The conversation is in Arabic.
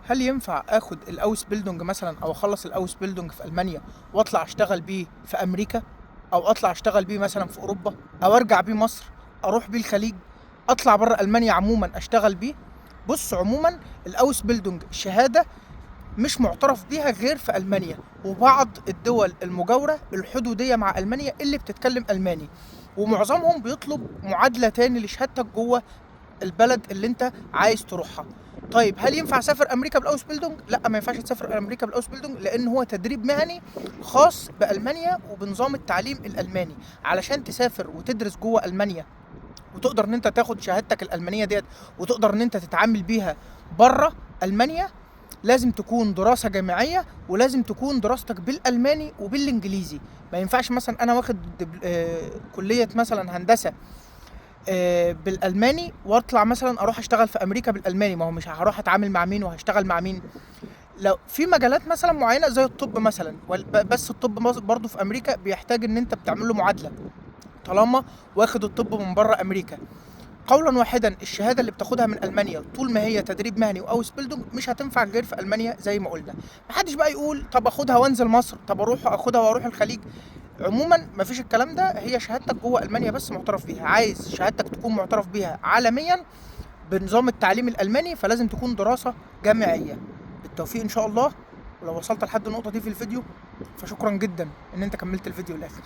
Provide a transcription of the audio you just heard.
هل ينفع اخد الاوس بيلدونج مثلا او اخلص الاوس بيلدونج في المانيا واطلع اشتغل بيه في امريكا، او اطلع اشتغل بيه مثلا في اوروبا، او ارجع بيه مصر، اروح بيه الخليج، اطلع بره المانيا عموما اشتغل بيه؟ بص، عموما الاوس بيلدونج شهاده مش معترف بيها غير في المانيا وبعض الدول المجاوره الحدوديه مع المانيا اللي بتتكلم الماني، ومعظمهم بيطلب معادله تاني لشهادتك جوه البلد اللي انت عايز تروحها. طيب هل ينفع اسافر امريكا بالاوس بيلدونج؟ لا، ما ينفعش تسافر امريكا بالاوس بيلدونج، لان هو تدريب مهني خاص بالمانيا وبنظام التعليم الالماني. علشان تسافر وتدرس جوه المانيا وتقدر ان انت تاخد شهادتك الالمانيه ديت وتقدر ان انت تتعامل بيها بره المانيا، لازم تكون دراسه جامعيه، ولازم تكون دراستك بالالماني وبالانجليزي. ما ينفعش مثلا انا واخد كليه مثلا هندسه بالالماني واطلع مثلا اروح اشتغل في امريكا بالالماني، ما هو مش هروح اتعامل مع مين وهشتغل مع مين. لو في مجالات مثلا معينه زي الطب مثلا، بس الطب برضه في امريكا بيحتاج ان انت بتعمل له معادله طالما واخد الطب من بره امريكا. قولا واحدا، الشهاده اللي بتاخدها من المانيا طول ما هي تدريب مهني واوس بيلدونج مش هتنفع غير في المانيا زي ما قلنا. محدش بقى يقول طب اخدها وانزل مصر، طب اروح اخدها واروح الخليج. عموما مفيش الكلام ده، هي شهادتك جوه المانيا بس معترف بيها. عايز شهادتك تكون معترف بيها عالميا بنظام التعليم الالماني، فلازم تكون دراسه جامعيه. بالتوفيق ان شاء الله. ولو وصلت لحد النقطه دي في الفيديو فشكرا جدا ان انت كملت الفيديو للاخر.